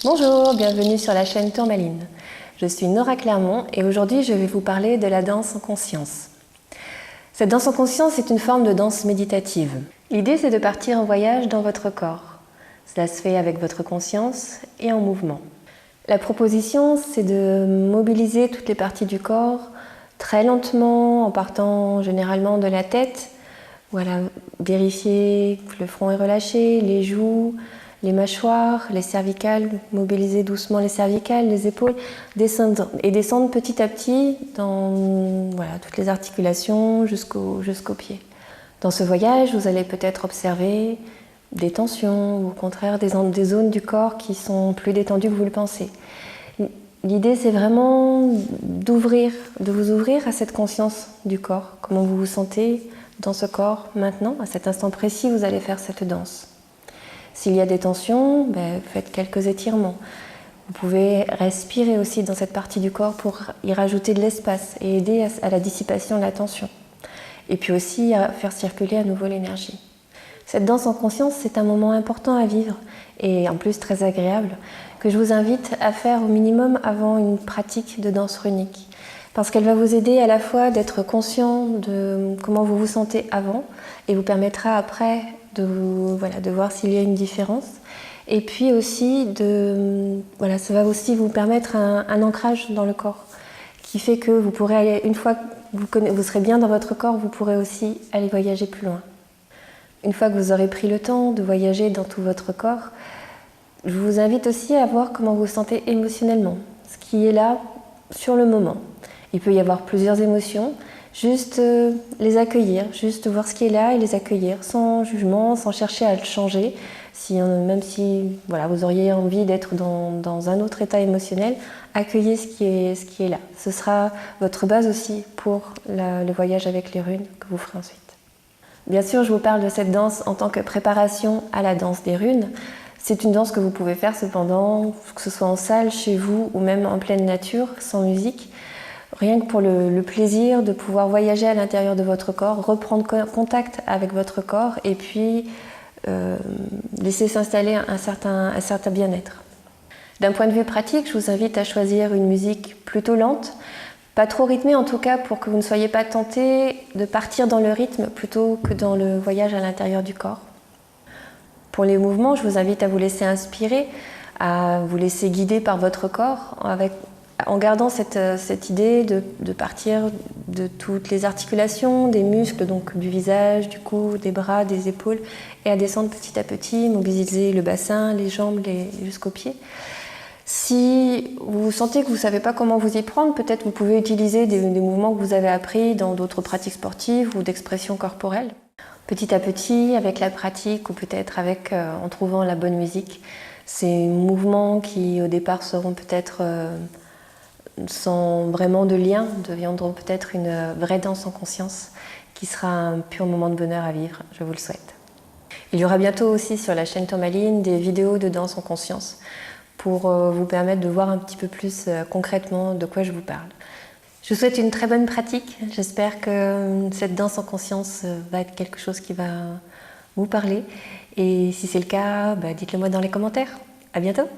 Bonjour, bienvenue sur la chaîne Tourmaline. Je suis Nora Clermont et aujourd'hui je vais vous parler de la danse en conscience. Cette danse en conscience est une forme de danse méditative. L'idée c'est de partir en voyage dans votre corps. Cela se fait avec votre conscience et en mouvement. La proposition c'est de mobiliser toutes les parties du corps très lentement en partant généralement de la tête. Voilà, vérifier que le front est relâché, les joues, les mâchoires, les cervicales, mobiliser doucement les cervicales, les épaules, descendre petit à petit dans toutes les articulations jusqu'aux pieds. Dans ce voyage, vous allez peut-être observer des tensions ou au contraire des zones du corps qui sont plus détendues que vous le pensez. L'idée, c'est vraiment de vous ouvrir à cette conscience du corps, comment vous vous sentez dans ce corps maintenant, à cet instant précis, vous allez faire cette danse. S'il y a des tensions, faites quelques étirements. Vous pouvez respirer aussi dans cette partie du corps pour y rajouter de l'espace et aider à la dissipation de la tension. Et puis aussi à faire circuler à nouveau l'énergie. Cette danse en conscience, c'est un moment important à vivre et en plus très agréable que je vous invite à faire au minimum avant une pratique de danse runique. Parce qu'elle va vous aider à la fois d'être conscient de comment vous vous sentez avant et vous permettra après de voir s'il y a une différence. Et puis aussi, ça va aussi vous permettre un ancrage dans le corps qui fait que vous pourrez aller, une fois que vous serez bien dans votre corps, vous pourrez aussi aller voyager plus loin. Une fois que vous aurez pris le temps de voyager dans tout votre corps, je vous invite aussi à voir comment vous vous sentez émotionnellement, ce qui est là sur le moment. Il peut y avoir plusieurs émotions, juste les accueillir, juste voir ce qui est là et les accueillir sans jugement, sans chercher à le changer. Même si vous auriez envie d'être dans un autre état émotionnel, accueillez ce qui est là. Ce sera votre base aussi pour le voyage avec les runes que vous ferez ensuite. Bien sûr, je vous parle de cette danse en tant que préparation à la danse des runes. C'est une danse que vous pouvez faire cependant, que ce soit en salle, chez vous ou même en pleine nature, sans musique. Rien que pour le plaisir de pouvoir voyager à l'intérieur de votre corps, reprendre contact avec votre corps et puis laisser s'installer un certain bien-être. D'un point de vue pratique, je vous invite à choisir une musique plutôt lente, pas trop rythmée en tout cas pour que vous ne soyez pas tenté de partir dans le rythme plutôt que dans le voyage à l'intérieur du corps. Pour les mouvements, je vous invite à vous laisser inspirer, à vous laisser guider par votre corps en gardant cette idée de partir de toutes les articulations, des muscles, donc du visage, du cou, des bras, des épaules, et à descendre petit à petit, mobiliser le bassin, les jambes jusqu'aux pieds. Si vous sentez que vous ne savez pas comment vous y prendre, peut-être vous pouvez utiliser des mouvements que vous avez appris dans d'autres pratiques sportives ou d'expression corporelle. Petit à petit, avec la pratique ou peut-être en trouvant la bonne musique, ces mouvements qui au départ seront peut-être sans vraiment de lien, deviendront peut-être une vraie danse en conscience qui sera un pur moment de bonheur à vivre, je vous le souhaite. Il y aura bientôt aussi sur la chaîne Tourmaline des vidéos de danse en conscience pour vous permettre de voir un petit peu plus concrètement de quoi je vous parle. Je vous souhaite une très bonne pratique, j'espère que cette danse en conscience va être quelque chose qui va vous parler et si c'est le cas, dites-le moi dans les commentaires. À bientôt!